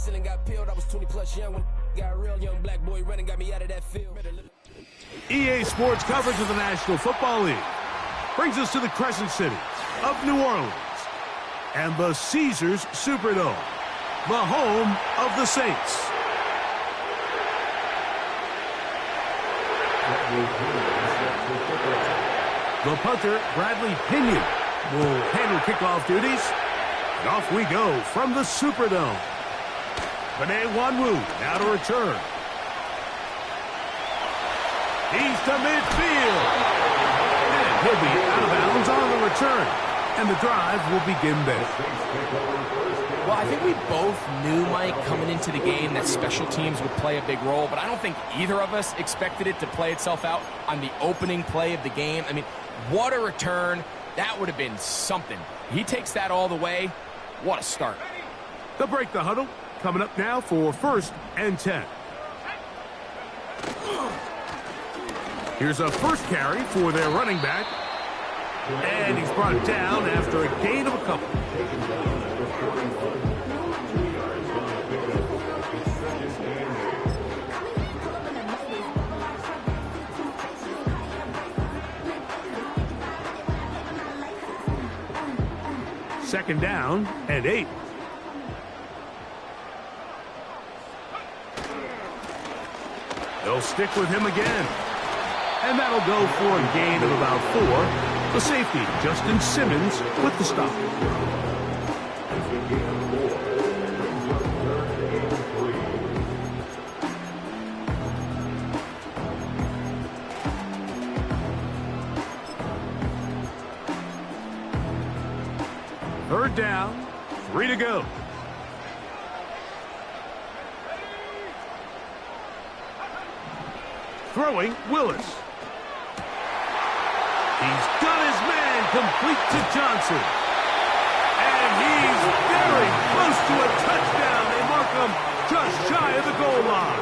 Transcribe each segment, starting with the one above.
ceiling got peeled. I was 20 plus young when got real. Young black boy running got me out of that field. EA Sports coverage of the National Football League brings us to the Crescent City of New Orleans and the Caesars Superdome, the home of the Saints. The punter, Bradley Pinion, will handle kickoff duties. And off we go from the Superdome. Bené Wanwu now to return. He's to midfield. And he'll be out of bounds on the return. And the drive will begin there. Well, I think we both knew, Mike, coming into the game that special teams would play a big role, but I don't think either of us expected it to play itself out on the opening play of the game. I mean, what a return. That would have been something. He takes that all the way. What a start. They'll break the huddle. Coming up now for 1st and 10. Here's a first carry for their running back. And he's brought down after a gain of a couple. Second down and 8. They'll stick with him again. And that'll go for a gain of about 4. The safety, Justin Simmons, with the stop. Third down, 3 to go. Throwing, Willis. He's got his man complete to Johnson. And he's very close to a touchdown. They mark him just shy of the goal line.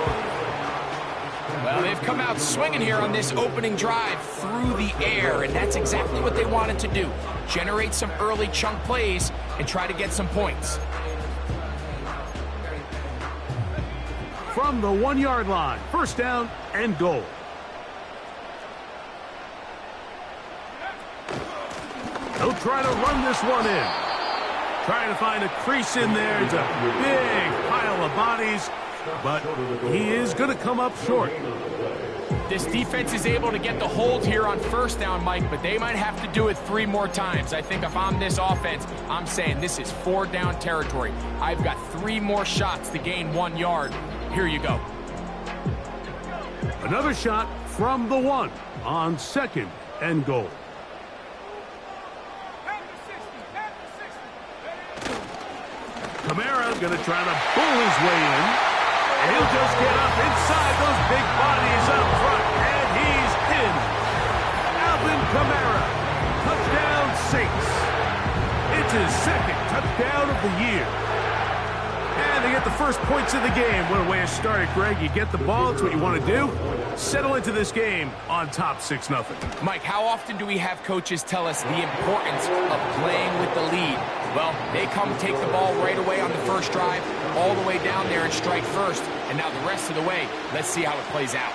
Well, they've come out swinging here on this opening drive through the air, and that's exactly what they wanted to do. Generate some early chunk plays and try to get some points. From the 1-yard line, first down and goal. He'll try to run this one in. Trying to find a crease in there. It's a big pile of bodies, but he is going to come up short. This defense is able to get the hold here on first down, Mike, but they might have to do it 3 more times. I think if I'm this offense, I'm saying this is 4 down territory. I've got 3 more shots to gain 1 yard. Here you go. Another shot from the 1 on second and goal. Kamara going to try to pull his way in. And he'll just get up inside those big bodies up front. And he's in. Alvin Kamara. Touchdown Saints. It's his 2nd touchdown of the year. And they get the first points of the game. What a way to start it, Greg. You get the ball. It's what you want to do. Settle into this game on top 6-0. Mike, how often do we have coaches tell us the importance of playing with the lead? Well, they come take the ball right away on the first drive, all the way down there and strike first. And now the rest of the way, let's see how it plays out.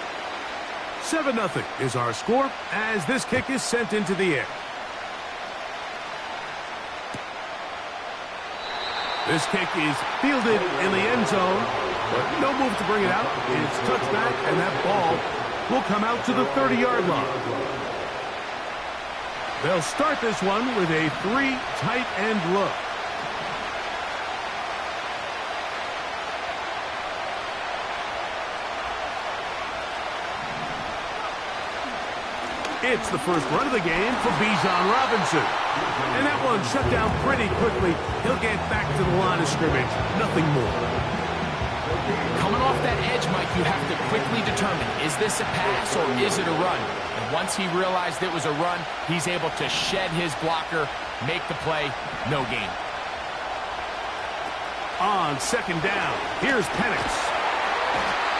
7-0 is our score as this kick is sent into the air. This kick is fielded in the end zone, but no move to bring it out. It's touched back, and that ball will come out to the 30-yard line. They'll start this one with a 3 tight end look. It's the first run of the game for Bijan Robinson. And that one shut down pretty quickly. He'll get back to the line of scrimmage. Nothing more. Coming off that edge, Mike, you have to quickly determine, is this a pass or is it a run? And once he realized it was a run, he's able to shed his blocker, make the play, no gain. On second down, here's Penix.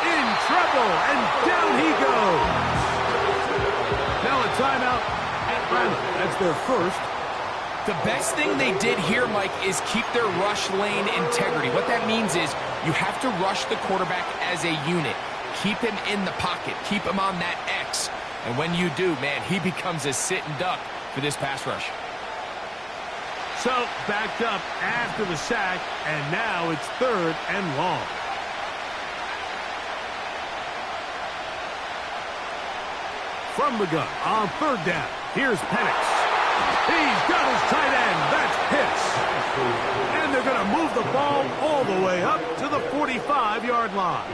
In trouble, and down he goes. Now a timeout. Atlanta, that's their first. The best thing they did here, Mike, is keep their rush lane integrity. What that means is you have to rush the quarterback as a unit. Keep him in the pocket. Keep him on that X. And when you do, man, he becomes a sitting duck for this pass rush. So, backed up after the sack, and now it's 3rd and long. From the gun on 3rd down, here's Penix. He's got his tight end. That's Pitts. And they're going to move the ball all the way up to the 45-yard line.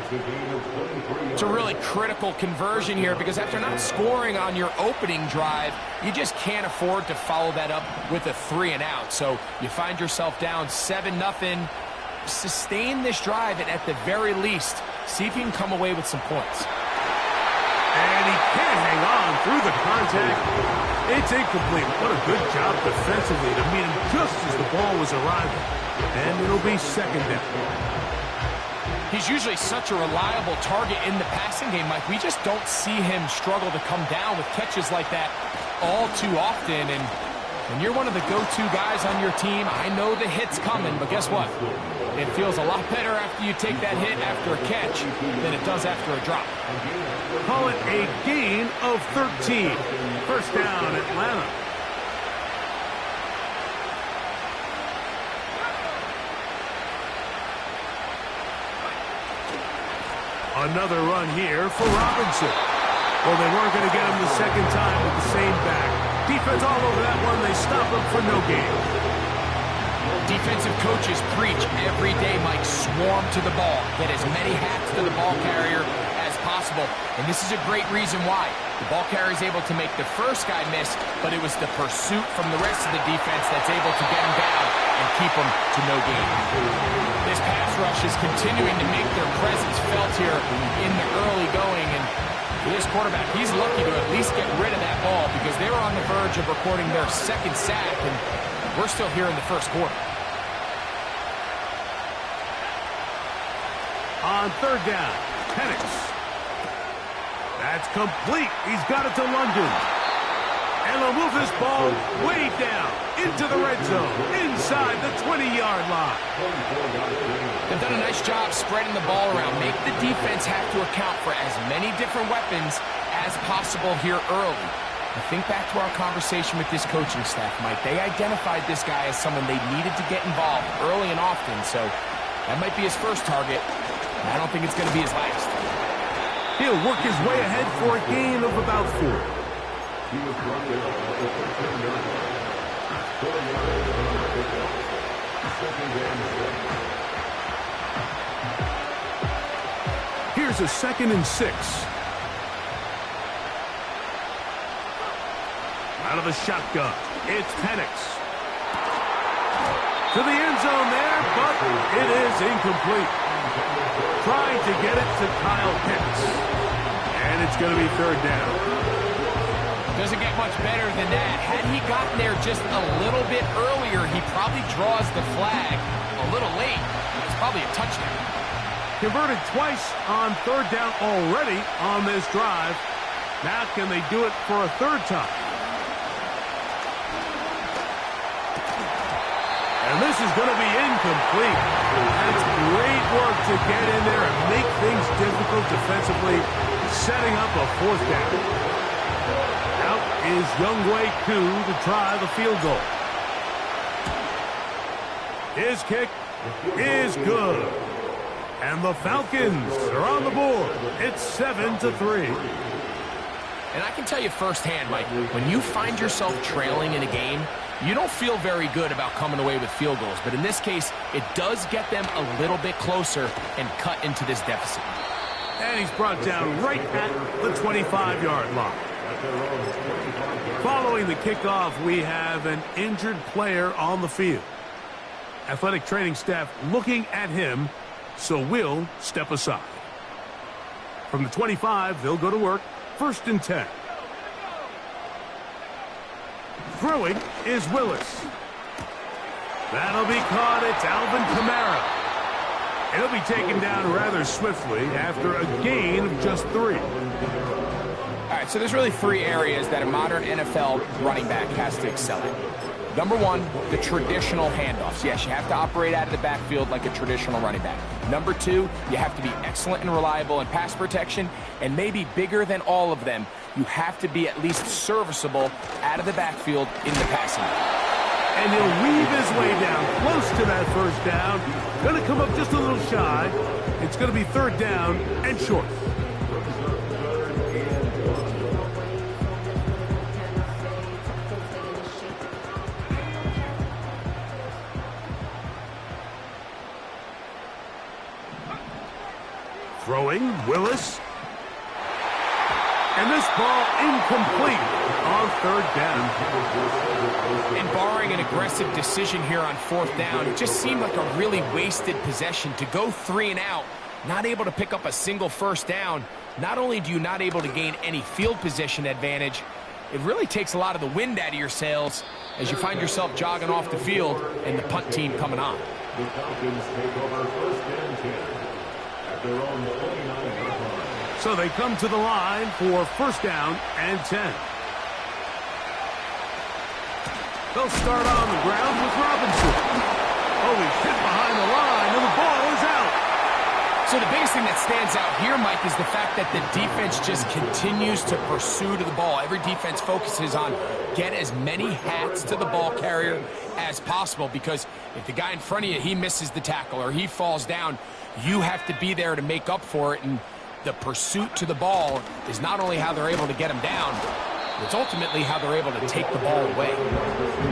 It's a really critical conversion here because after not scoring on your opening drive, you just can't afford to follow that up with a 3-and-out. So you find yourself down 7-0. Sustain this drive and at the very least, see if you can come away with some points. And he can't hang on through the contact. It's incomplete. What a good job defensively to meet him just as the ball was arriving. And it'll be 2nd down. He's usually such a reliable target in the passing game, Mike. We just don't see him struggle to come down with catches like that all too often. And when you're one of the go-to guys on your team, I know the hit's coming, but guess what? It feels a lot better after you take that hit after a catch than it does after a drop. Call it a gain of 13. 1st down, Atlanta. Another run here for Robinson. Well, they weren't going to get him the 2nd time with the same back. Defense all over that one. They stop him for no gain. Defensive coaches preach every day, Mike, swarm to the ball. Get as many hats to the ball carrier as possible. And this is a great reason why. The ball carrier is able to make the first guy miss, but it was the pursuit from the rest of the defense that's able to get him down and keep him to no gain. This pass rush is continuing to make their presence felt here in the early going. And for this quarterback, he's lucky to at least get rid of that ball because they were on the verge of recording their 2nd sack, and we're still here in the 1st quarter. On 3rd down, Penix. That's complete. He's got it to London. And they'll move this ball way down into the red zone, inside the 20-yard line. They've done a nice job spreading the ball around. Make the defense have to account for as many different weapons as possible here early. I think back to our conversation with this coaching staff, Mike. They identified this guy as someone they needed to get involved early and often, so that might be his first target. I don't think it's going to be his last. He'll work his way ahead for a gain of about 4. Here's a 2nd and 6. Out of the shotgun, it's Penix. To the end zone there, but it is incomplete. Trying to get it to Kyle Pitts. And it's going to be 3rd down. Doesn't get much better than that. Had he gotten there just a little bit earlier, he probably draws the flag a little late. It's probably a touchdown. Converted twice on 3rd down already on this drive. Now can they do it for a 3rd time? And this is going to be incomplete. That's great work to get in there and make things difficult defensively, setting up a 4th down. Out is Younghoe Koo to try the field goal. His kick is good. And the Falcons are on the board. It's 7-3. And I can tell you firsthand, Mike, when you find yourself trailing in a game, you don't feel very good about coming away with field goals. But in this case, it does get them a little bit closer and cut into this deficit. And he's brought down right at the 25-yard line. Following the kickoff, we have an injured player on the field. Athletic training staff looking at him, so we'll step aside. From the 25, they'll go to work. 1st and 10. Throwing is Willis. That'll be caught. It's Alvin Kamara. He'll be taken down rather swiftly after a gain of just 3. All right, so there's really 3 areas that a modern NFL running back has to excel at. Number one, the traditional handoffs. Yes, you have to operate out of the backfield like a traditional running back. Number two, you have to be excellent and reliable in pass protection, and maybe bigger than all of them, you have to be at least serviceable out of the backfield in the passing game. And he'll weave his way down close to that first down. Going to come up just a little shy. It's going to be third down and short. Throwing, Willis. And this ball incomplete on third down. And barring an aggressive decision here on fourth down, it just seemed like a really wasted possession to go 3 and out, not able to pick up a single first down. Not only do you not able to gain any field position advantage, it really takes a lot of the wind out of your sails as you find yourself jogging off the field and the punt team coming on. The Falcons take over first and 10 at their own 29-yard line. So they come to the line for first down and 10. They'll start on the ground with Robinson. Oh, he's hit behind the line, and the ball is out. So the biggest thing that stands out here, Mike, is the fact that the defense just continues to pursue to the ball. Every defense focuses on get as many hats to the ball carrier as possible, because if the guy in front of you, he misses the tackle or he falls down, you have to be there to make up for it. And the pursuit to the ball is not only how they're able to get him down, it's ultimately how they're able to take the ball away.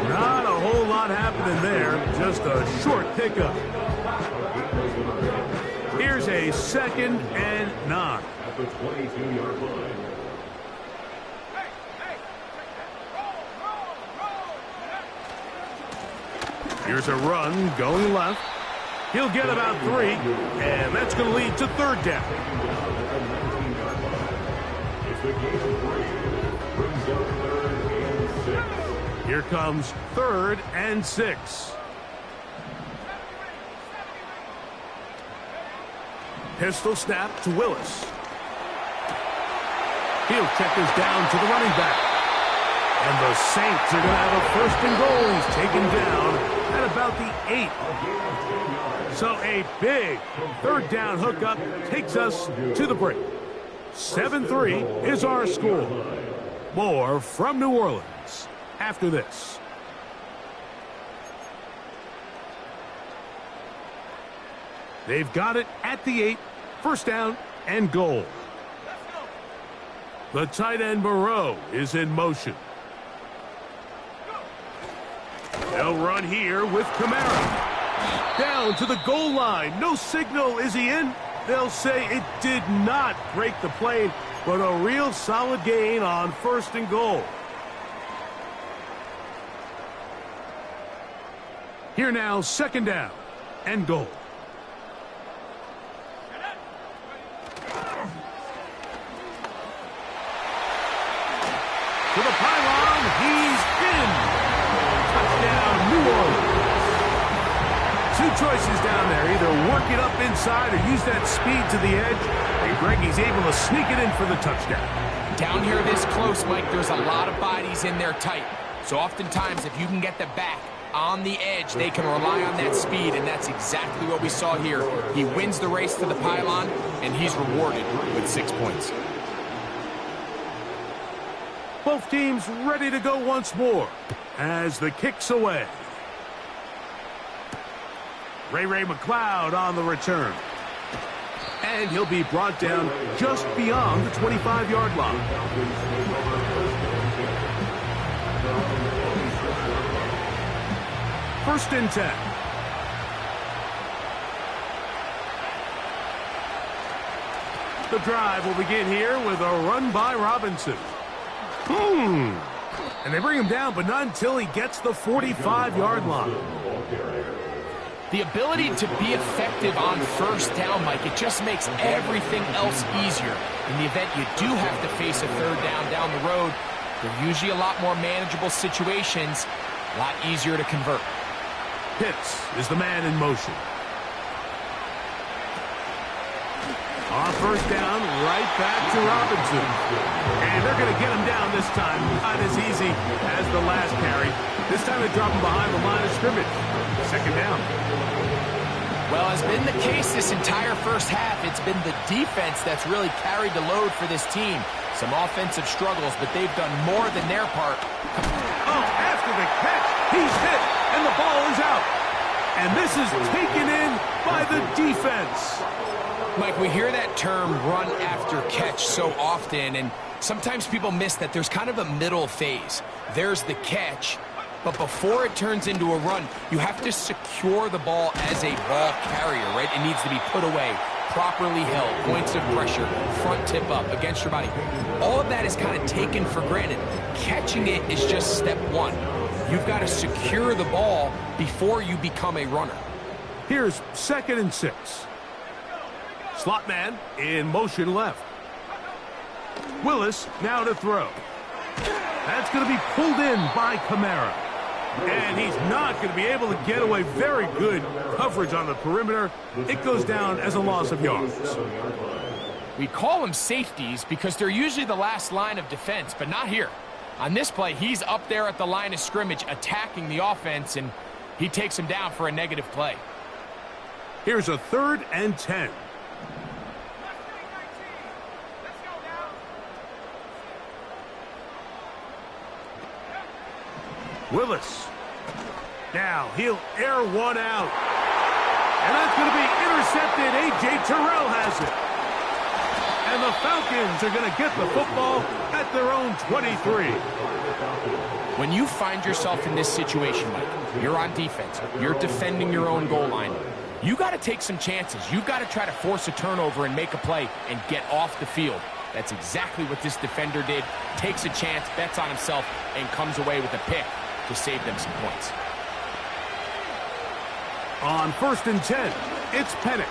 Not a whole lot happening there, just a short pickup. Here's a 2nd and 9. At the 22-yard line. Here's a run going left. He'll get about 3, and that's going to lead to third down. It's the game of 3. Brings up third and 6. Here comes third and 6. Pistol snap to Willis. He'll check this down to the running back. And the Saints are going to have a first and goal. He's taken down at about the 8. So a big third down hookup takes us to the break. 7-3 is our score. More from New Orleans after this. They've got it at the 8. First down and goal. The tight end Moreau is in motion. They'll run here with Kamara. Down to the goal line. No signal. Is he in? They'll say it did not break the plane, but a real solid gain on first and goal. Here now, second down and goal. To the pylon, he's in. Touchdown, New Orleans. 2 choices down there. Either work it up inside or use that speed to the edge. And Greggy's able to sneak it in for the touchdown. Down here this close, Mike, there's a lot of bodies in there tight. So oftentimes, if you can get the back on the edge, they can rely on that speed, and that's exactly what we saw here. He wins the race to the pylon, and he's rewarded with 6 points. Both teams ready to go once more as the kick's away. Ray McLeod on the return. And he'll be brought down just beyond the 25-yard line. First and 10. The drive will begin here with a run by Robinson. And they bring him down, but not until he gets the 45-yard line. The ability to be effective on first down, Mike, it just makes everything else easier. In the event you do have to face a third down the road, they're usually a lot more manageable situations, a lot easier to convert. Pitts is the man in motion. On first down, right back to Robinson. And they're going to get him down this time. Not as easy as the last carry. This time they drop him behind the line of scrimmage. Second down. Well, as been the case this entire first half, it's been the defense that's really carried the load for this team. Some offensive struggles, but they've done more than their part. Oh, after the catch, he's hit, and the ball is out. And this is taken in by the defense. Mike, we hear that term run after catch so often, and sometimes people miss that there's kind of a middle phase. There's the catch, but before it turns into a run, you have to secure the ball as a ball carrier, right? It needs to be put away, properly held, points of pressure, front tip up against your body. All of that is kind of taken for granted. Catching it is just step one. You've got to secure the ball before you become a runner. Here's 2nd and 6. Slot man in motion left. Willis now to throw. That's going to be pulled in by Kamara. And he's not going to be able to get away. Very good coverage on the perimeter. It goes down as a loss of yards. We call them safeties because they're usually the last line of defense, but not here. On this play, he's up there at the line of scrimmage attacking the offense, and he takes him down for a negative play. Here's a 3rd and 10. Willis. Now he'll air one out. And that's going to be intercepted. A.J. Terrell has it. And the Falcons are going to get the football at their own 23. When you find yourself in this situation, Mike, you're on defense, you're defending your own goal line, you got to take some chances. You've got to try to force a turnover and make a play and get off the field. That's exactly what this defender did. Takes a chance, bets on himself, and comes away with a pick to save them some points. On 1st and 10, it's Penix.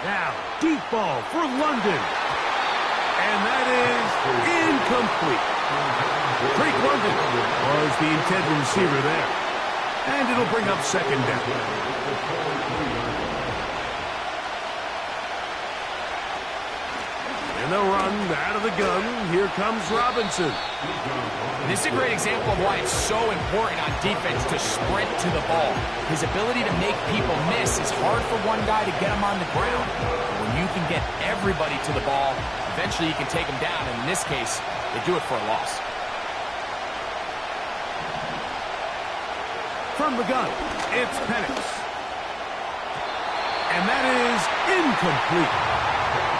Now, deep ball for London. And that is incomplete. Drake London was the intended receiver there. And it'll bring up 2nd down. And they'll run out of the gun. Here comes Robinson. This is a great example of why it's so important on defense to sprint to the ball. His ability to make people miss is hard for one guy to get him on the ground. When you can get everybody to the ball, eventually you can take them down. And in this case, they do it for a loss. From the gun, it's Penix. And that is incomplete.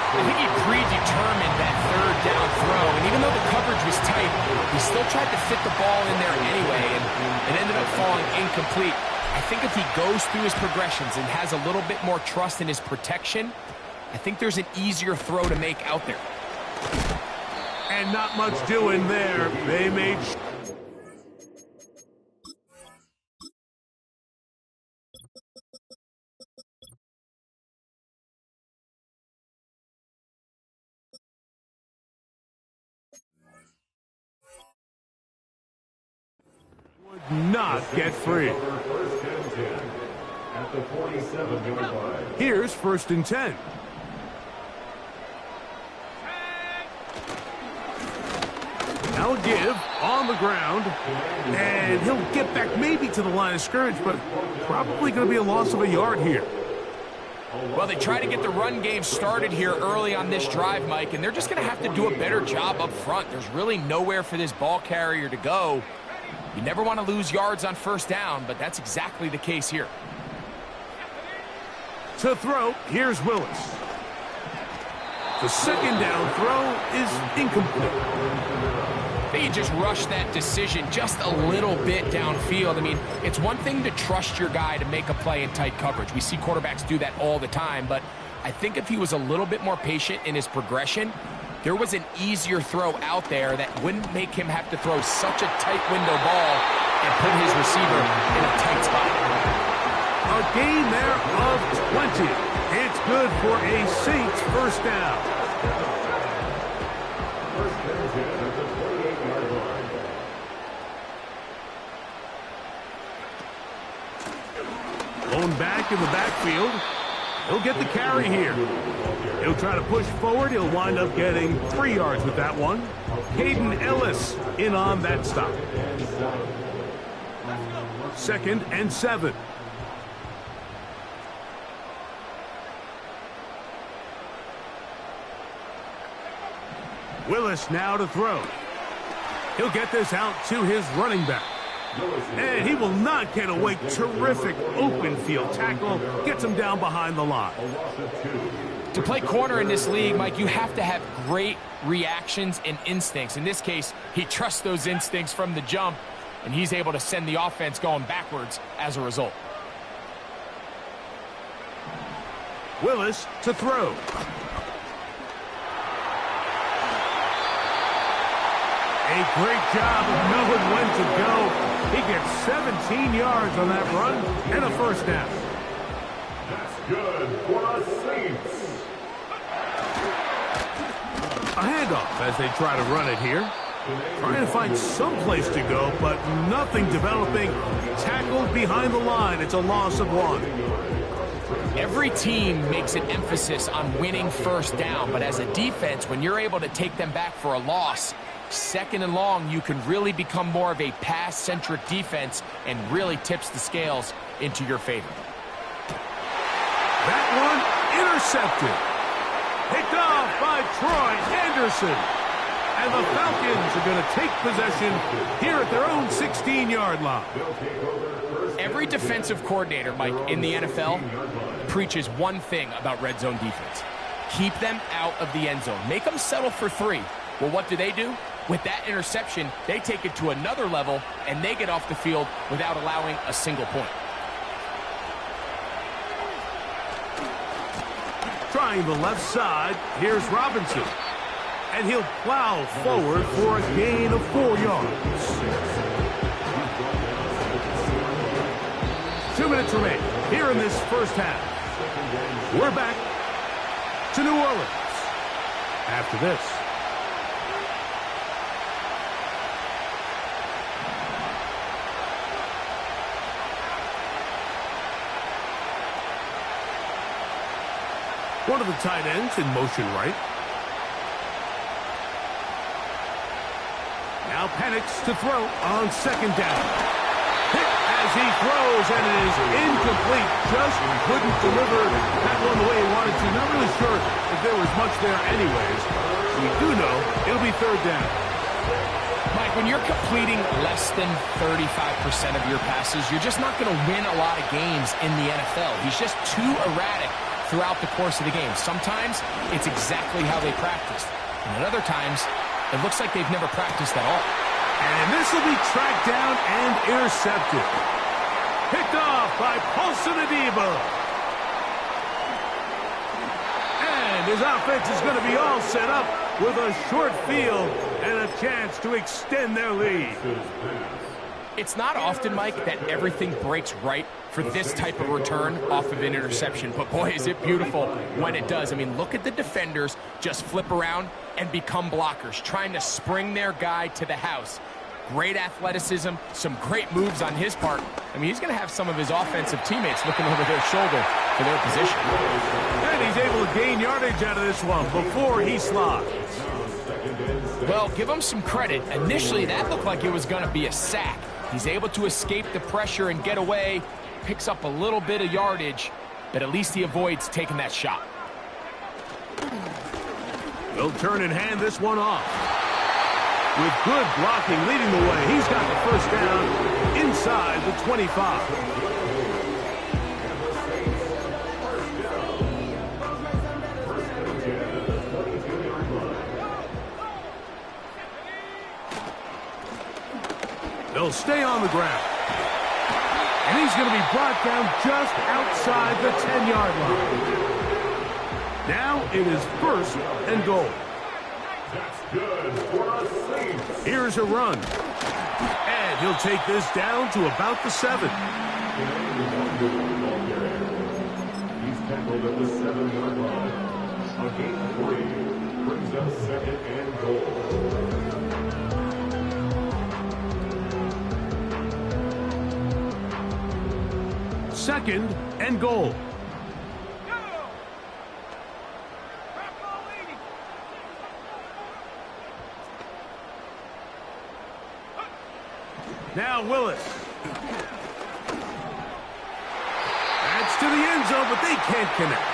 I think he predetermined that 3rd down throw, and even though the coverage was tight, he still tried to fit the ball in there anyway, and it ended up falling incomplete. I think if he goes through his progressions and has a little bit more trust in his protection, I think there's an easier throw to make out there. And not much doing there. They made... not get free. Here's 1st and 10. Now a give on the ground. And he'll get back maybe to the line of scrimmage, but probably going to be a loss of a yard here. Well, they try to get the run game started here early on this drive, Mike, and they're just going to have to do a better job up front. There's really nowhere for this ball carrier to go. You never want to lose yards on 1st down, but that's exactly the case here. To throw, here's Willis. The 2nd down throw is incomplete. They just rushed that decision just a little bit downfield. I mean, it's one thing to trust your guy to make a play in tight coverage. We see quarterbacks do that all the time, but I think if he was a little bit more patient in his progression, there was an easier throw out there that wouldn't make him have to throw such a tight window ball and put his receiver in a tight spot. A gain there of 20. It's good for a Saints 1st down. Blown back in the backfield. He'll get the carry here. He'll try to push forward. He'll wind up getting 3 yards with that one. Caden Ellis in on that stop. 2nd and 7. Willis now to throw. He'll get this out to his running back. And he will not get away. Terrific open field tackle. Gets him down behind the line. To play corner in this league, Mike, you have to have great reactions and instincts. In this case, he trusts those instincts from the jump, and he's able to send the offense going backwards as a result. Willis to throw. A great job of knowing when to go. He gets 17 yards on that run and a first down. That's good for the Saints. A handoff as they try to run it here. Trying to find some place to go, but nothing developing. Tackled behind the line. It's a loss of 1. Every team makes an emphasis on winning first down, but as a defense, when you're able to take them back for a loss, 2nd and long, you can really become more of a pass-centric defense and really tips the scales into your favor. That one intercepted. Picked off by Troy Anderson. And the Falcons are going to take possession here at their own 16-yard line. Every defensive coordinator, Mike, in the NFL preaches one thing about red zone defense. Keep them out of the end zone. Make them settle for 3. Well, what do? With that interception, they take it to another level, and they get off the field without allowing a single point. Trying the left side, here's Robinson. And he'll plow forward for a gain of 4 yards. 2 minutes remain here in this first half. We're back to New Orleans after this. One of the tight ends in motion right. Now Penix to throw on 2nd down. Hit as he throws, and it is incomplete. Just couldn't deliver that one the way he wanted to. Not really sure if there was much there anyways. We do know it'll be 3rd down. Mike, when you're completing less than 35% of your passes, you're just not going to win a lot of games in the NFL. He's just too erratic throughout the course of the game. Sometimes it's exactly how they practiced. And at other times, it looks like they've never practiced at all. And this will be tracked down and intercepted. Picked off by Paulson Adebo. And his offense is going to be all set up with a short field and a chance to extend their lead. It's not often, Mike, that everything breaks right for this type of return off of an interception. But, boy, is it beautiful when it does. I mean, look at the defenders just flip around and become blockers, trying to spring their guy to the house. Great athleticism, some great moves on his part. I mean, he's going to have some of his offensive teammates looking over their shoulder for their position. And he's able to gain yardage out of this one before he slides. Well, give him some credit. Initially, that looked like it was going to be a sack. He's able to escape the pressure and get away, picks up a little bit of yardage, but at least he avoids taking that shot. They'll turn and hand this one off. With good blocking leading the way, he's got the first down inside the 25. They'll stay on the ground. And he's going to be brought down just outside the 10-yard line. Now it is 1st and goal. That's good for the Saints. Here's a run. And he'll take this down to about the 7. He's tackled at the 7-yard line. A gain of 3 brings up 2nd and goal. Second and goal. Now Willis. That's to the end zone, but they can't connect.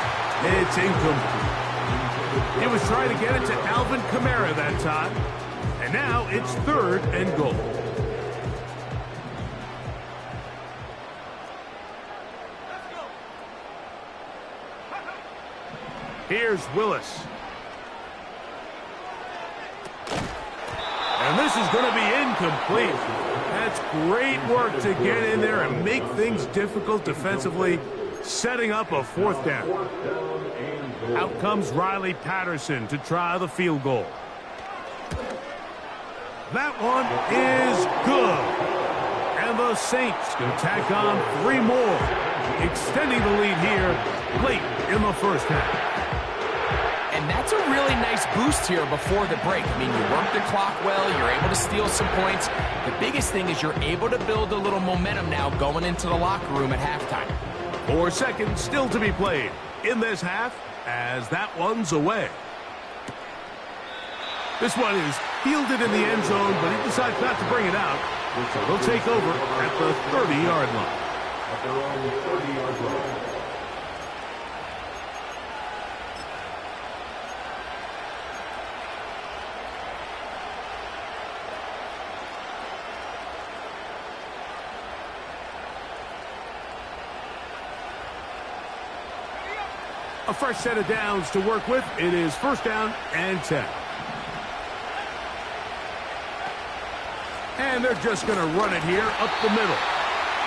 It's incomplete. He was trying to get it to Alvin Kamara that time. And now it's 3rd and goal. Here's Willis. And this is going to be incomplete. That's great work to get in there and make things difficult defensively, setting up a 4th down. Out comes Riley Patterson to try the field goal. That one is good. And the Saints can tack on 3 more, extending the lead here late in the first half. And that's a really nice boost here before the break. I mean, you work the clock well, you're able to steal some points. The biggest thing is you're able to build a little momentum now going into the locker room at halftime. 4 seconds still to be played in this half as that one's away. This one is fielded in the end zone, but he decides not to bring it out. So they'll take over at the 30-yard line. At their own 30-yard line. A fresh set of downs to work with. It is 1st down and 10. And they're just going to run it here up the middle.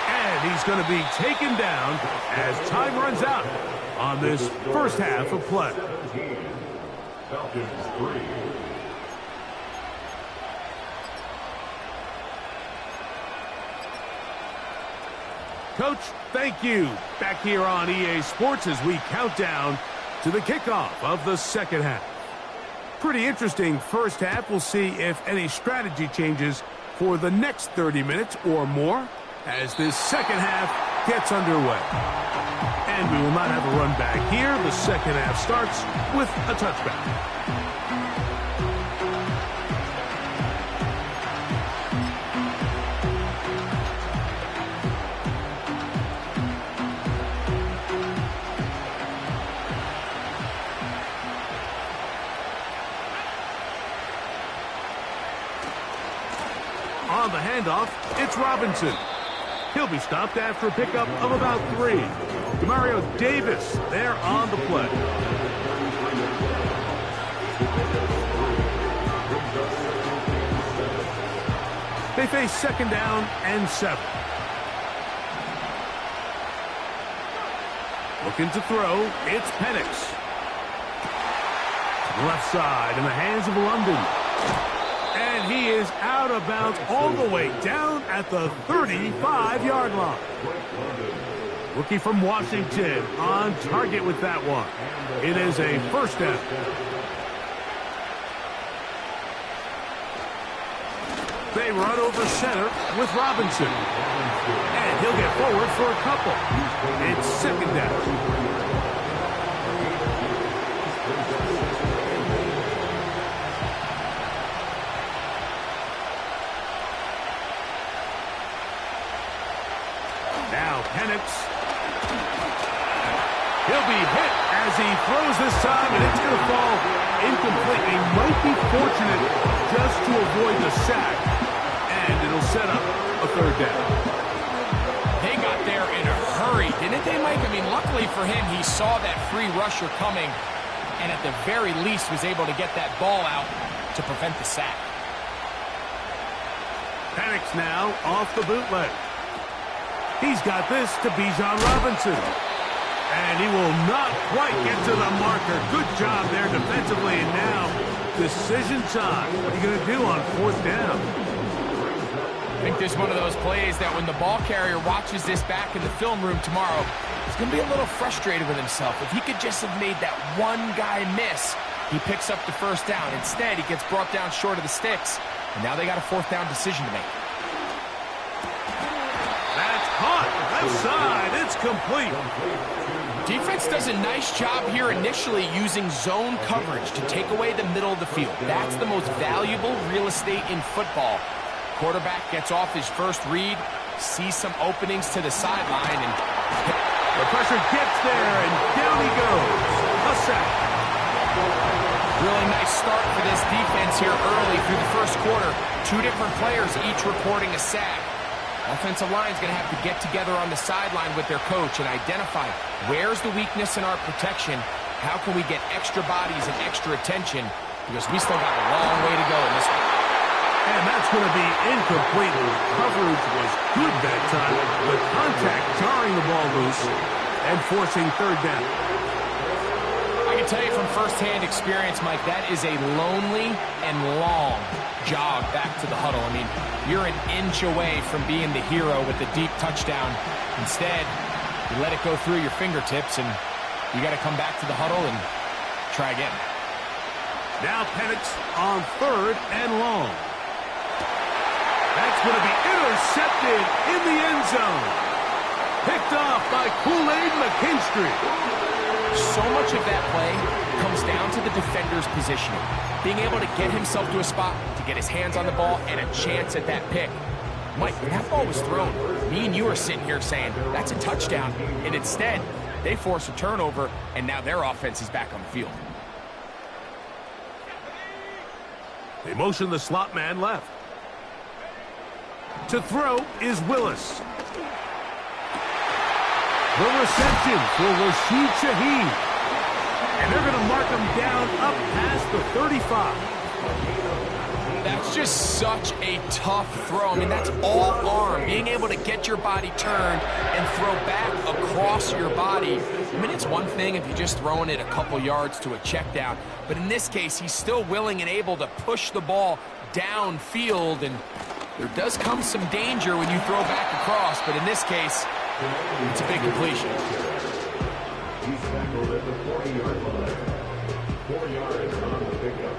And he's going to be taken down as time runs out on this first half of play. Falcons 3. Coach, thank you. Back here on EA Sports as we count down to the kickoff of the second half. Pretty interesting first half. We'll see if any strategy changes for the next 30 minutes or more as this second half gets underway. And we will not have a run back here. The second half starts with a touchback. On the handoff, it's Robinson. He'll be stopped after a pickup of about 3. Demario Davis there on the play. They face 2nd down and 7. Looking to throw, it's Penix. To the left side in the hands of London. And he is out of bounds all the way down at the 35-yard line. Rookie from Washington on target with that one. It is a 1st down. They run over center with Robinson. And he'll get forward for a couple. It's 2nd down. Now Penix. He'll be hit as he throws this time, and it's going to fall incomplete. He might be fortunate just to avoid the sack, and it'll set up a 3rd down. They got there in a hurry, didn't they, Mike? I mean, luckily for him, he saw that free rusher coming, and at the very least was able to get that ball out to prevent the sack. Penix now off the bootleg. He's got this to Bijan Robinson. And he will not quite get to the marker. Good job there defensively. And now, decision time. What are you going to do on 4th down? I think this is one of those plays that when the ball carrier watches this back in the film room tomorrow, he's going to be a little frustrated with himself. If he could just have made that one guy miss, he picks up the 1st down. Instead, he gets brought down short of the sticks. And now they got a 4th down decision to make. Left side, it's complete. Defense does a nice job here initially using zone coverage to take away the middle of the field. That's the most valuable real estate in football. Quarterback gets off his first read, sees some openings to the sideline, and the pressure gets there, and down he goes. A sack. Really nice start for this defense here early through the first quarter. Two different players each recording a sack. Offensive line is going to have to get together on the sideline with their coach and identify where's the weakness in our protection, how can we get extra bodies and extra attention, because we still got a long way to go in this one. And that's going to be incomplete. Coverage was good that time, but contact jarring the ball loose and forcing third down. I can tell you from firsthand experience, Mike, that is a lonely and long jog back to the huddle. I mean, you're an inch away from being the hero with the deep touchdown. Instead, you let it go through your fingertips, and you got to come back to the huddle and try again. Now Penix on third and long. That's going to be intercepted in the end zone. Picked off by Kool-Aid McKinstry. So much of that play comes down to the defender's positioning. Being able to get himself to a spot, to get his hands on the ball, and a chance at that pick. Mike, when that ball was thrown, me and you are sitting here saying, that's a touchdown. And instead, they force a turnover, and now their offense is back on the field. They motion the slot man left. To throw is Willis. The reception for Rashid Shaheed. And they're going to mark him down up past the 35. That's just such a tough throw. I mean, that's all arm. Being able to get your body turned and throw back across your body. I mean, it's one thing if you're just throwing it a couple yards to a check down. But in this case, he's still willing and able to push the ball downfield. And there does come some danger when you throw back across. But in this case, it's a big completion. He's tackled at the 40-yard line. 4 yards on the pickup.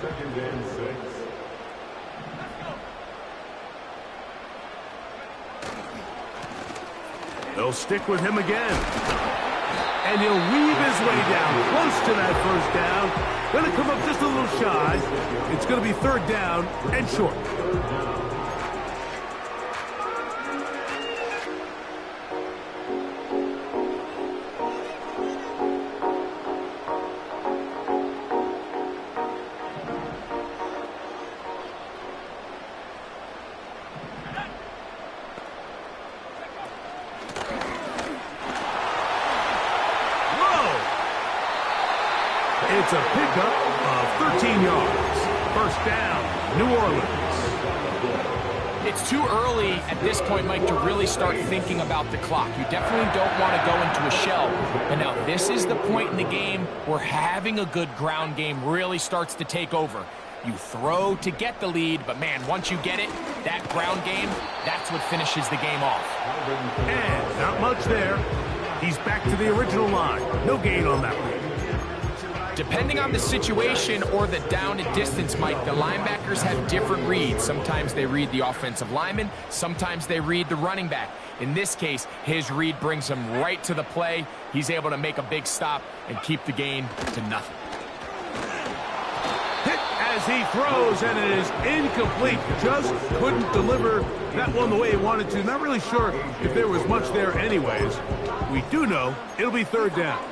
Second and 6. They'll stick with him again. And he'll weave his way down close to that first down. Going to come up just a little shy. It's going to be third down and short. It's a pickup of 13 yards. First down, New Orleans. It's too early at this point, Mike, to really start thinking about the clock. You definitely don't want to go into a shell. But now this is the point in the game where having a good ground game really starts to take over. You throw to get the lead, but man, once you get it, that ground game, that's what finishes the game off. And not much there. He's back to the original line. No gain on that one. Depending on the situation or the down and distance, Mike, the linebackers have different reads. Sometimes they read the offensive lineman. Sometimes they read the running back. In this case, his read brings him right to the play. He's able to make a big stop and keep the gain to nothing. Hit as he throws, and it is incomplete. Just couldn't deliver that one the way he wanted to. Not really sure if there was much there anyways. We do know it'll be third down.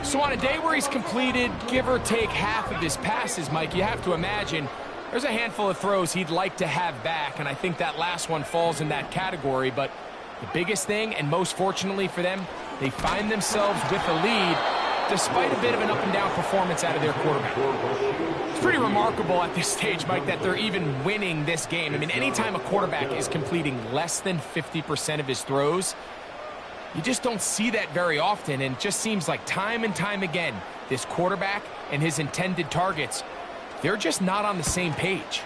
So on a day where he's completed, give or take half of his passes, Mike, you have to imagine there's a handful of throws he'd like to have back, and I think that last one falls in that category. But the biggest thing, and most fortunately for them, they find themselves with a lead despite a bit of an up-and-down performance out of their quarterback. It's pretty remarkable at this stage, Mike, that they're even winning this game. I mean, anytime a quarterback is completing less than 50% of his throws, you just don't see that very often, and it just seems like time and time again, this quarterback and his intended targets, they're just not on the same page.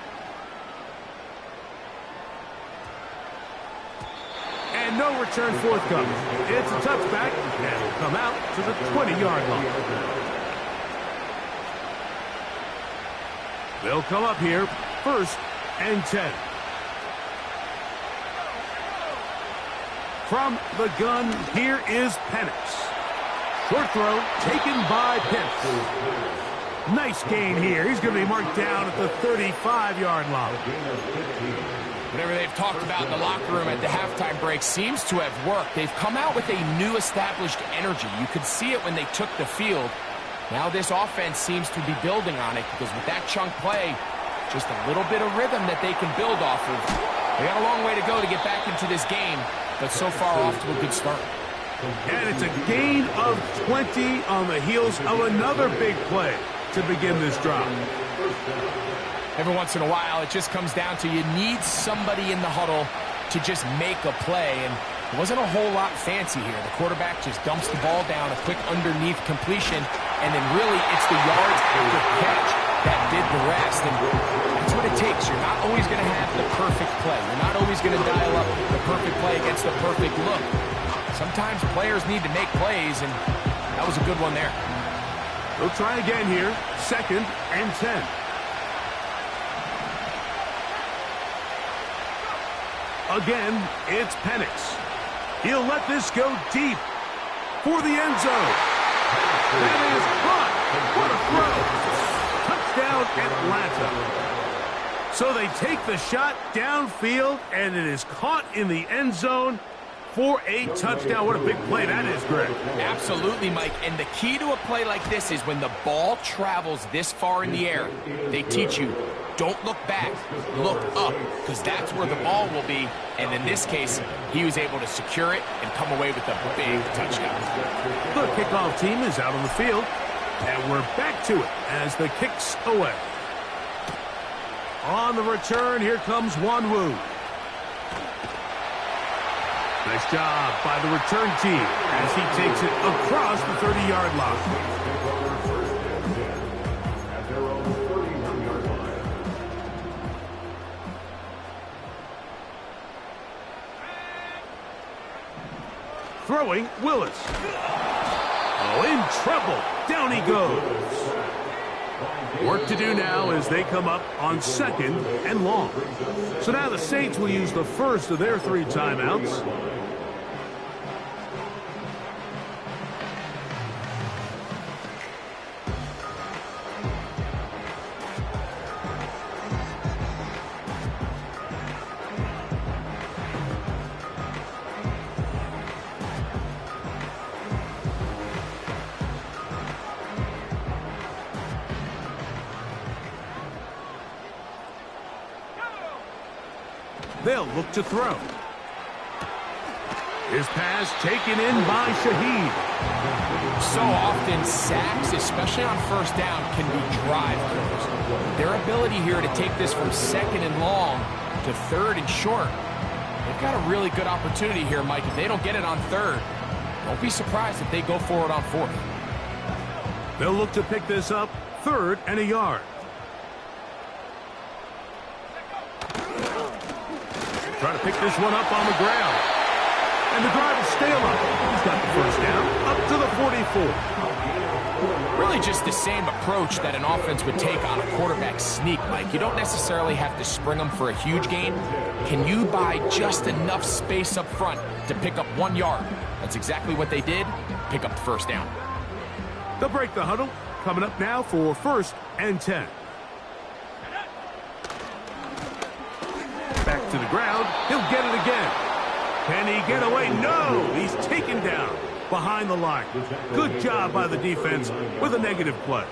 And no return forthcoming. It's a touchback, and will come out to the 20-yard line. They'll come up here, first and 10. From the gun, here is Penix. Short throw taken by Pitts. Nice gain here. He's going to be marked down at the 35-yard line. Whatever they've talked about in the locker room at the halftime break seems to have worked. They've come out with a new established energy. You could see it when they took the field. Now this offense seems to be building on it because with that chunk play, just a little bit of rhythm that they can build off of. They got a long way to go to get back into this game, but so far off to a good start. And it's a gain of 20 on the heels of another big play to begin this drive. Every once in a while, it just comes down to you need somebody in the huddle to just make a play, and it wasn't a whole lot fancy here. The quarterback just dumps the ball down, a quick underneath completion, and then really it's the yards after catch that did the rest, and that's what it takes. You're not always going to have the perfect play. You're not always going to dial up the perfect play against the perfect look. Sometimes players need to make plays, and that was a good one there. They'll try again here, 2nd and 10. Again, it's Penix. He'll let this go deep for the end zone. That is caught. What a throw. Touchdown, Atlanta. So they take the shot downfield, and it is caught in the end zone for a touchdown. What a big play that is, Greg. Absolutely, Mike. And the key to a play like this is when the ball travels this far in the air, they teach you, don't look back, look up, because that's where the ball will be. And in this case, he was able to secure it and come away with a big touchdown. The kickoff team is out on the field, and we're back to it as the kick's away. On the return, here comes Wanwu. Nice job by the return team as he takes it across the 30-yard line. Throwing, Willis. Oh, in trouble. Down he goes. Work to do now as they come up on 2nd and long. So now the Saints will use the first of their 3 timeouts. They'll look to throw. His pass taken in by Shaheed. So often, sacks, especially on first down, can be drive throws. Their ability here to take this from 2nd and long to 3rd and short, they've got a really good opportunity here, Mike. If they don't get it on 3rd, don't be surprised if they go for it on 4th. They'll look to pick this up 3rd and a yard. Try to pick this one up on the ground. And the drive will stay alive. He's got the first down up to the 44. Really just the same approach that an offense would take on a quarterback sneak, Mike. You don't necessarily have to spring them for a huge gain. Can you buy just enough space up front to pick up 1 yard? That's exactly what they did. Pick up the first down. They'll break the huddle. Coming up now for 1st and 10. Back to the ground. He'll get it again. Can he get away? No! He's taken down behind the line. Good job by the defense with a negative play.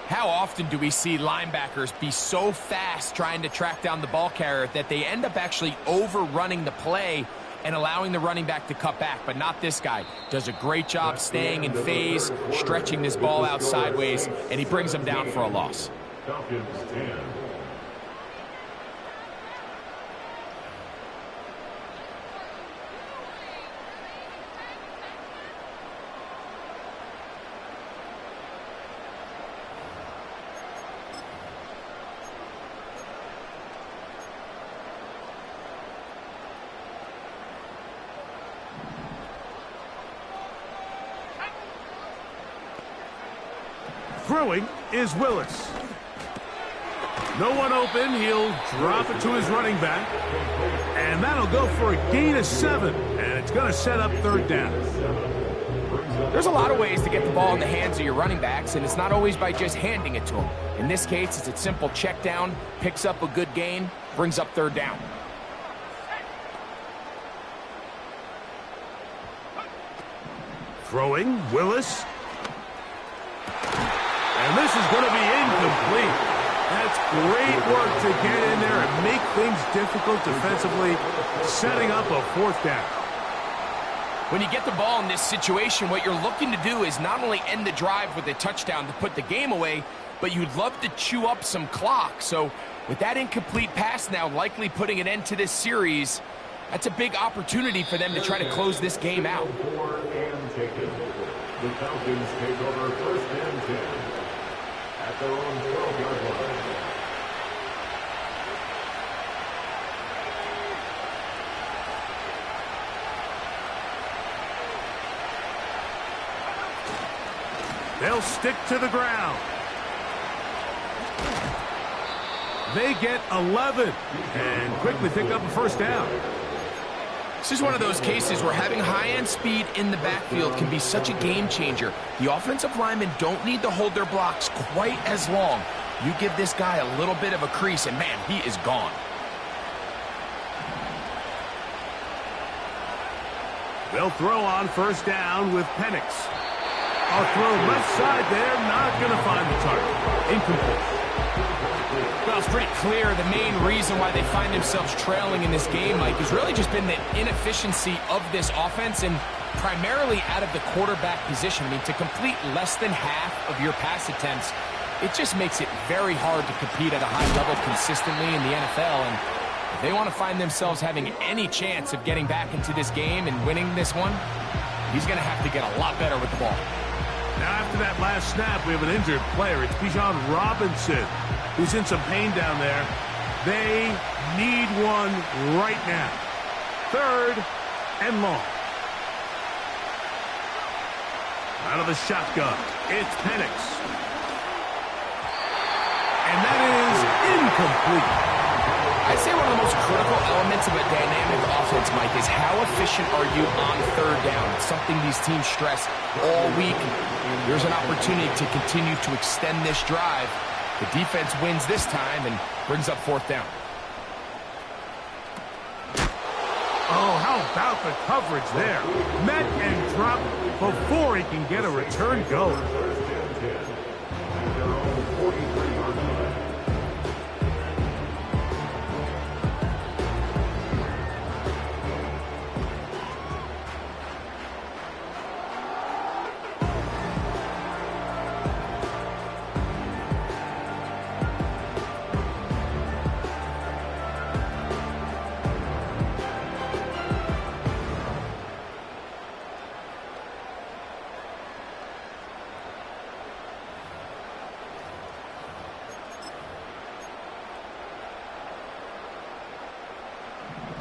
How often do we see linebackers be so fast trying to track down the ball carrier that they end up actually overrunning the play and allowing the running back to cut back? But not this guy. Does a great job staying in phase, stretching this ball out sideways, and he brings them down for a loss. Falcons 10. Throwing is Willis. No one open. He'll drop it to his running back. And that'll go for a gain of 7. And it's going to set up 3rd down. There's a lot of ways to get the ball in the hands of your running backs, and it's not always by just handing it to them. In this case, it's a simple check down, picks up a good gain, brings up third down. Throwing, Willis. And this is going to be incomplete. That's great work to get in there and make things difficult defensively, setting up a fourth down. When you get the ball in this situation, what you're looking to do is not only end the drive with a touchdown to put the game away, but you'd love to chew up some clock. So with that incomplete pass now likely putting an end to this series, that's a big opportunity for them to try to close this game out. The Falcons take over first and 10 at their own 12-yard line. They'll stick to the ground. They get 11 and quickly pick up a first down. This is one of those cases where having high-end speed in the backfield can be such a game changer. The offensive linemen don't need to hold their blocks quite as long. You give this guy a little bit of a crease, and man, he is gone. They'll throw on first down with Penix. I'll throw left side there, not going to find the target. Incomplete. Well, it's pretty clear the main reason why they find themselves trailing in this game, Mike, has really just been the inefficiency of this offense and primarily out of the quarterback position. I mean, to complete less than half of your pass attempts, it just makes it very hard to compete at a high level consistently in the NFL. And if they want to find themselves having any chance of getting back into this game and winning this one, he's going to have to get a lot better with the ball. Now, after that last snap, we have an injured player. It's Bijan Robinson, who's in some pain down there. They need one right now. Third and long. Out of the shotgun, it's Penix. And that is incomplete. I'd say one of the most critical elements of a dynamic offense, Mike, is how efficient are you on third down? It's something these teams stress all week. Here's an opportunity to continue to extend this drive. The defense wins this time and brings up fourth down. Oh, how about the coverage there? Met and dropped before he can get a return going.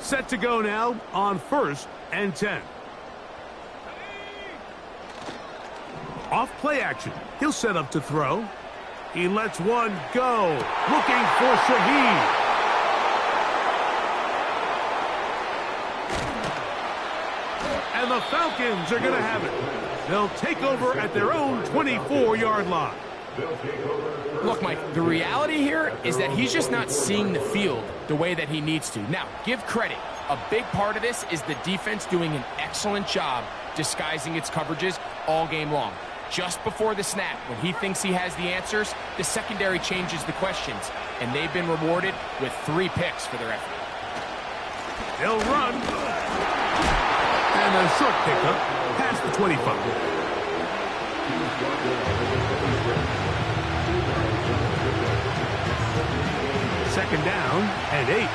Set to go now on first and 10. Off play action. He'll set up to throw. He lets one go. Looking for Shaheed. And the Falcons are going to have it. They'll take over at their own 24-yard line. Look, Mike, the reality here is that he's just not seeing the field the way that he needs to. Now, give credit. A big part of this is the defense doing an excellent job disguising its coverages all game long. Just before the snap, when he thinks he has the answers, the secondary changes the questions, and they've been rewarded with 3 picks for their effort. They'll run. And a short pickup past the 25. Second down and 8.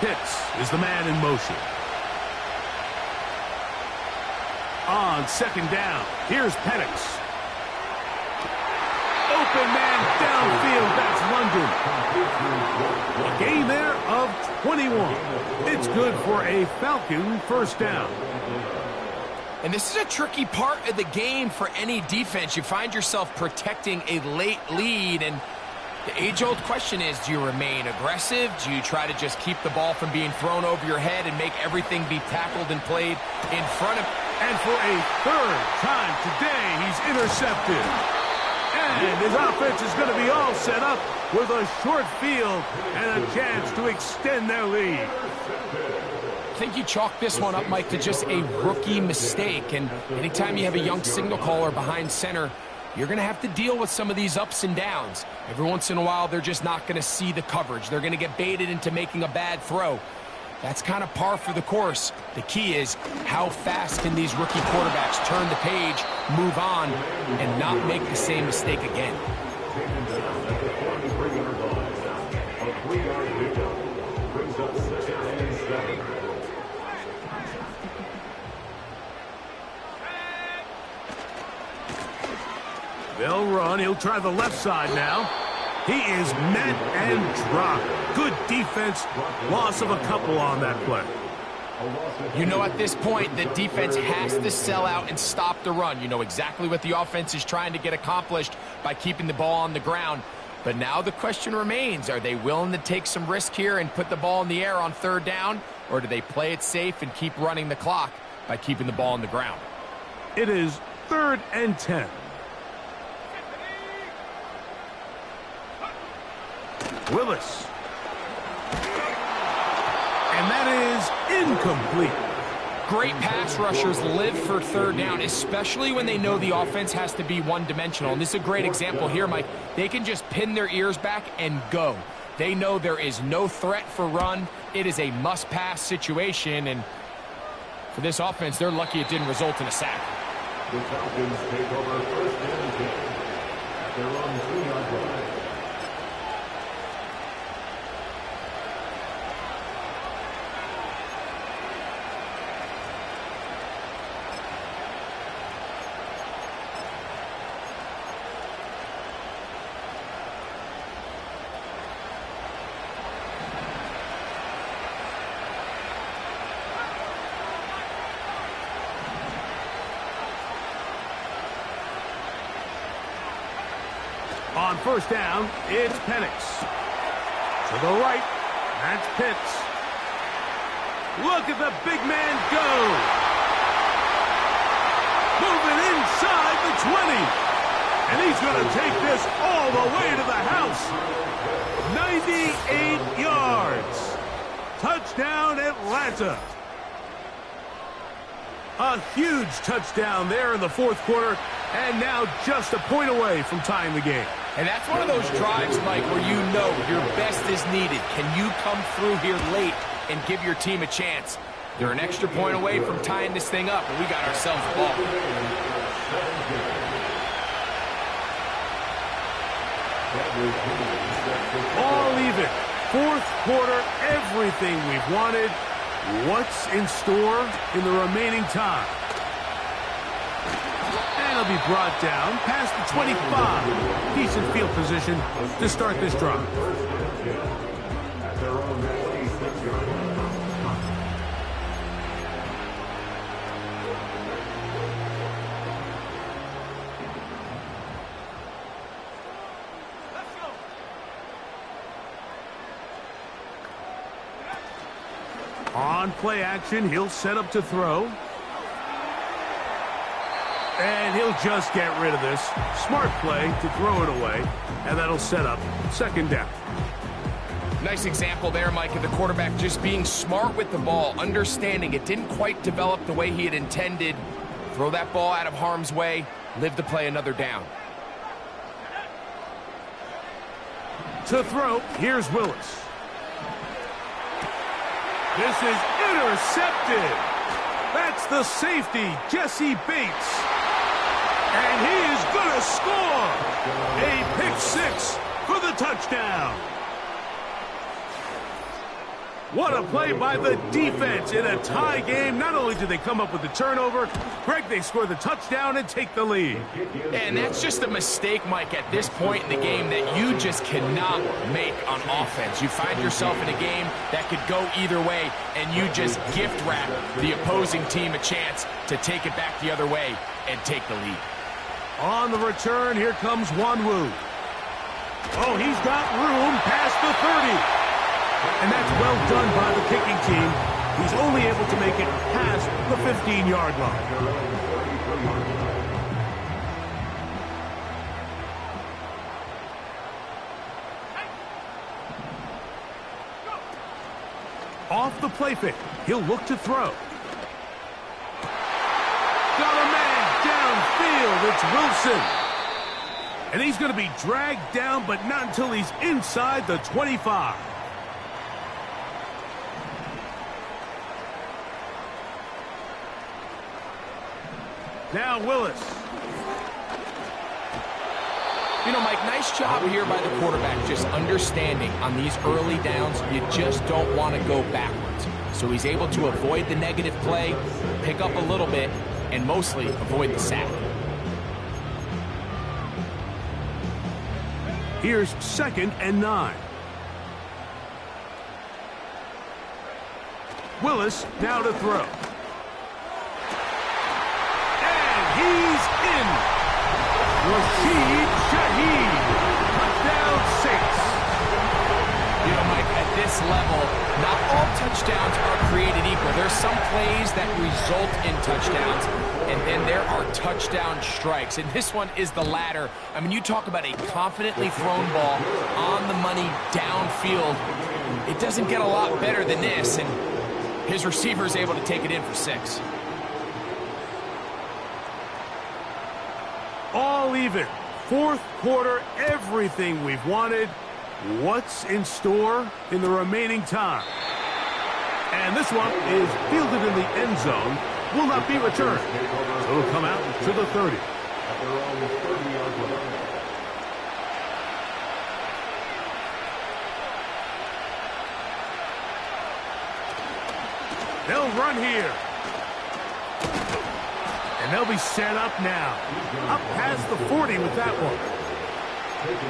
Pitts is the man in motion. On second down, here's Penix. Open man downfield, that's London. A gain there of 21. It's good for a Falcon first down. And this is a tricky part of the game for any defense. You find yourself protecting a late lead, and The age-old question is, do you remain aggressive? Do you try to just keep the ball from being thrown over your head and make everything be tackled and played in front of... And for a third time today, he's intercepted. And his offense is going to be all set up with a short field and a chance to extend their lead. I think you chalk this one up, Mike, to just a rookie mistake. And anytime you have a young signal caller behind center, you're going to have to deal with some of these ups and downs. Every once in a while, they're just not going to see the coverage. They're going to get baited into making a bad throw. That's kind of par for the course. The key is how fast can these rookie quarterbacks turn the page, move on, and not make the same mistake again. They'll run. He'll try the left side now. He is met and dropped. Good defense. Loss of a couple on that play. You know, at this point, the defense has to sell out and stop the run. You know exactly what the offense is trying to get accomplished by keeping the ball on the ground. But now the question remains, are they willing to take some risk here and put the ball in the air on third down? Or do they play it safe and keep running the clock by keeping the ball on the ground? It is 3rd and 10. Willis. And that is incomplete. Great pass rushers live for third down, especially when they know the offense has to be one-dimensional. And this is a great example here, Mike. They can just pin their ears back and go. They know there is no threat for run. It is a must-pass situation, and for this offense, they're lucky it didn't result in a sack. The Falcons take over 1st and 10 at their own 2-yard line. On 1st down, it's Penix. To the right, that's Pitts. Look at the big man go. Moving inside the 20. And he's going to take this all the way to the house. 98 yards. Touchdown, Atlanta. A huge touchdown there in the 4th quarter, and now just a point away from tying the game. And that's one of those drives, Mike, where you know your best is needed. Can you come through here late and give your team a chance? They're an extra point away from tying this thing up, and we got ourselves a ball. All even. 4th quarter, everything we've wanted. What's in store in the remaining time? And it'll be brought down past the 25. Decent field position to start this drive. At their own 26-yard line. On play action, he'll set up to throw. And he'll just get rid of this. Smart play to throw it away. And that'll set up 2nd down. Nice example there, Mike, of the quarterback just being smart with the ball, understanding it didn't quite develop the way he had intended. Throw that ball out of harm's way, live to play another down. To throw, here's Willis. This is intercepted. That's the safety, Jesse Bates. And he is going to score. A pick 6 for the touchdown. What a play by the defense in a tie game. Not only did they come up with the turnover, Greg, they score the touchdown and take the lead. And that's just a mistake, Mike, at this point in the game that you just cannot make on offense. You find yourself in a game that could go either way, and you just gift wrap the opposing team a chance to take it back the other way and take the lead. On the return, here comes Wanwu. Oh, he's got room past the 30. And that's well done by the kicking team. He's only able to make it past the 15-yard line. Off the play fake, he'll look to throw. Got a man downfield. It's Wilson. And he's going to be dragged down, but not until he's inside the 25. Now Willis. You know, Mike, nice job here by the quarterback, just understanding on these early downs, you just don't want to go backwards. So he's able to avoid the negative play, pick up a little bit, and mostly avoid the sack. Here's 2nd and 9. Willis now to throw. And he's in. Rashid Shaheed, touchdown Saints. You know, Mike, at this level, not all touchdowns are created equal. There's some plays that result in touchdowns, and then there are touchdown strikes. And this one is the latter. I mean, you talk about a confidently thrown ball on the money downfield. It doesn't get a lot better than this, and his receiver is able to take it in for 6. All even. 4th quarter, everything we've wanted. What's in store in the remaining time? And this one is fielded in the end zone. Will not be returned. So it'll come out to the 30. They'll run here. And they'll be set up now. Up past the 40 with that one.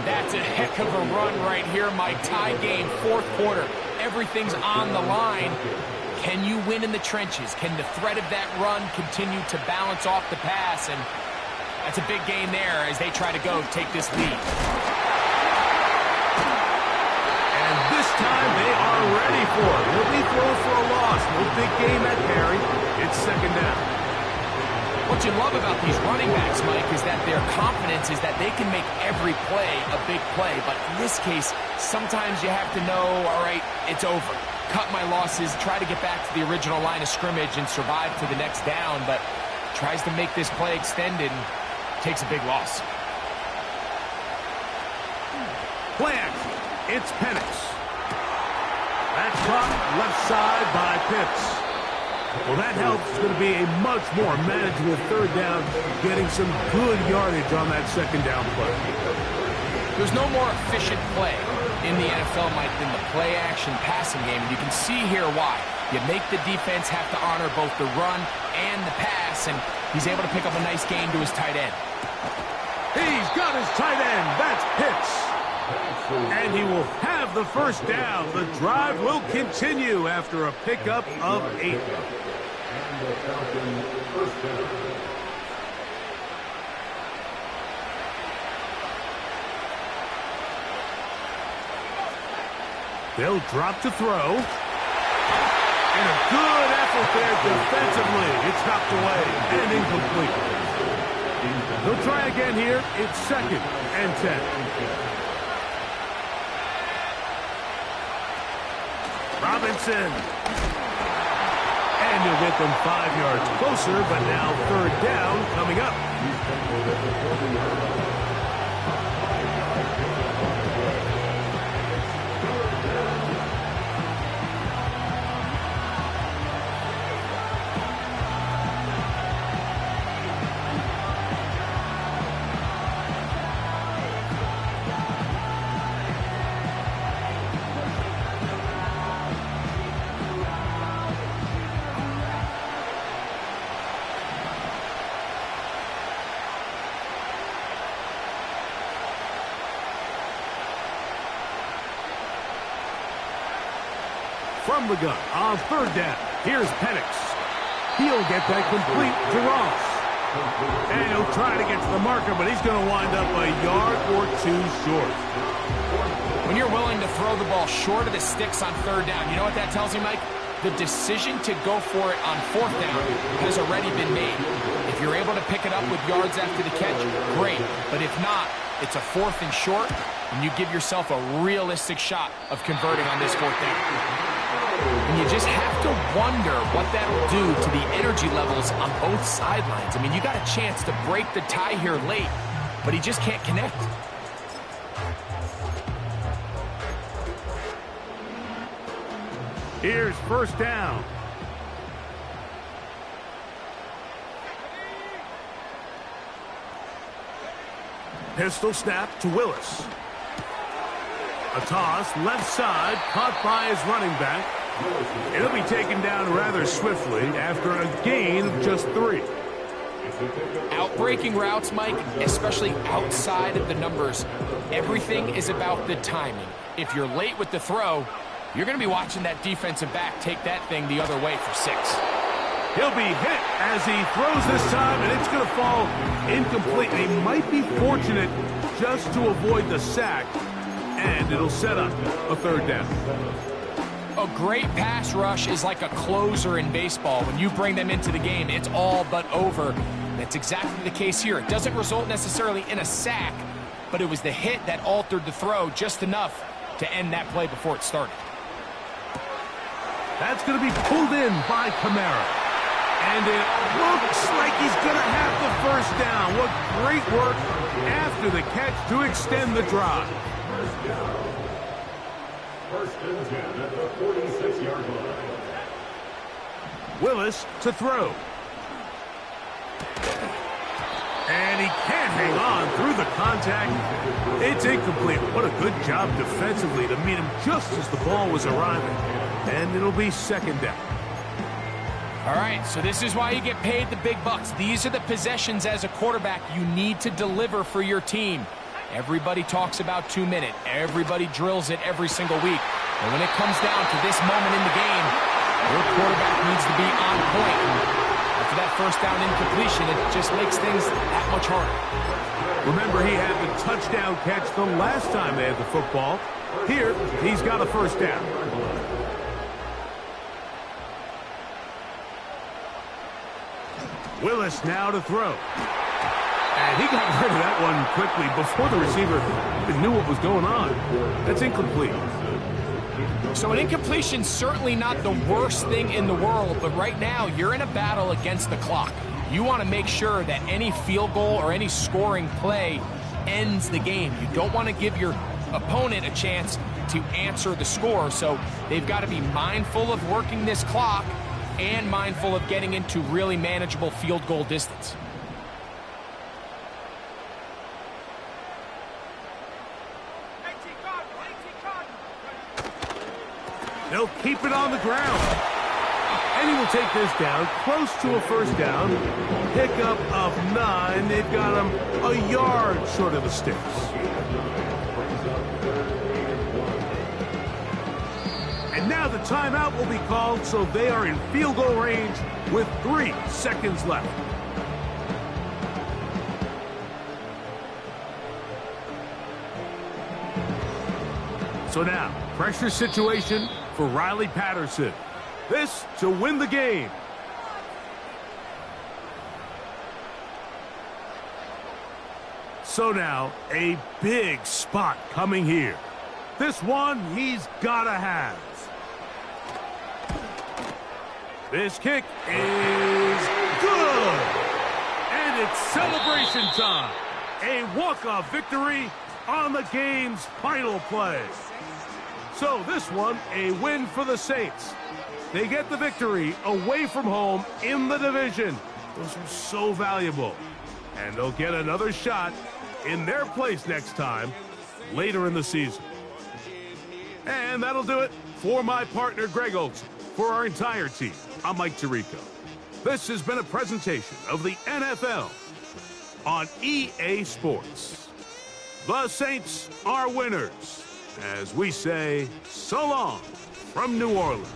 That's a heck of a run right here, Mike. Tie game, 4th quarter. Everything's on the line. Can you win in the trenches? Can the threat of that run continue to balance off the pass? And that's a big gain there as they try to take this lead. And this time they are ready for it. He'll be thrown for a loss. No big gain that carry. It's 2nd down. What you love about these running backs, Mike, is that their confidence is that they can make every play a big play. But in this case, sometimes you have to know, all right, it's over. Cut my losses, try to get back to the original line of scrimmage and survive to the next down, but tries to make this play extended and takes a big loss. Play action. It's Penix. That's caught left side by Pitts. Well, that helps. It's going to be a much more manageable 3rd down, getting some good yardage on that 2nd down play. There's no more efficient play in the NFL, Mike, than the play-action passing game, and you can see here why. You make the defense have to honor both the run and the pass, and he's able to pick up a nice gain to his tight end. He's got his tight end. That's Pitts. And he will have the 1st down. The drive will continue after a pickup of 8. They'll drop to throw. And a good effort there defensively. It's knocked away and incomplete. They'll try again here. It's 2nd and 10. Robinson. And you'll get them 5 yards closer, but now 3rd down coming up. From the gun on 3rd down. Here's Penix. He'll get that complete to Ross. And he'll try to get to the marker, but he's going to wind up a yard or two short. When you're willing to throw the ball short of the sticks on third down, you know what that tells you, Mike? The decision to go for it on fourth down has already been made. If you're able to pick it up with yards after the catch, great. But if not, it's a fourth and short, and you give yourself a realistic shot of converting on this fourth down. And you just have to wonder what that'll do to the energy levels on both sidelines. I mean, you got a chance to break the tie here late, but he just can't connect. Here's first down. Pistol snap to Willis. A toss, left side, caught by his running back. It'll be taken down rather swiftly after a gain of just 3. Outbreaking routes, Mike, especially outside of the numbers, everything is about the timing. If you're late with the throw, you're going to be watching that defensive back take that thing the other way for 6. He'll be hit as he throws this time, and it's going to fall incomplete. He might be fortunate just to avoid the sack, and it'll set up a third down. A great pass rush is like a closer in baseball. When you bring them into the game, it's all but over. That's exactly the case here. It doesn't result necessarily in a sack, but it was the hit that altered the throw just enough to end that play before it started. That's going to be pulled in by Kamara. And it looks like he's going to have the first down. What great work after the catch to extend the drive. First and 10 at the 46-yard line. Willis to throw. And he can't hang on through the contact. It's incomplete. What a good job defensively to meet him just as the ball was arriving. And it'll be second down. All right, so this is why you get paid the big bucks. These are the possessions as a quarterback you need to deliver for your team. Everybody talks about 2 minute. Everybody drills it every single week. But when it comes down to this moment in the game, your quarterback needs to be on point. And after that first down incompletion, it just makes things that much harder. Remember, he had the touchdown catch the last time they had the football. Here, he's got a first down. Willis now to throw. And he got rid of that one quickly before the receiver even knew what was going on. That's incomplete. So an incompletion's certainly not the worst thing in the world, but right now you're in a battle against the clock. You want to make sure that any field goal or any scoring play ends the game. You don't want to give your opponent a chance to answer the score, so they've got to be mindful of working this clock and mindful of getting into really manageable field goal distance. They'll keep it on the ground. And he will take this down, close to a first down. Pickup of 9. They've got him a yard short of the sticks. And now the timeout will be called, so they are in field goal range with 3 seconds left. So now, pressure situation for Riley Patterson. This to win the game. So now, a big spot coming here. This one he's gotta have. This kick is good. And it's celebration time. A walk-off victory on the game's final play. So this one, a win for the Saints. They get the victory away from home in the division. Those are so valuable. And they'll get another shot in their place next time, later in the season. And that'll do it for my partner, Greg Olson. For our entire team, I'm Mike Tirico. This has been a presentation of the NFL on EA Sports. The Saints are winners, as we say so long from New Orleans.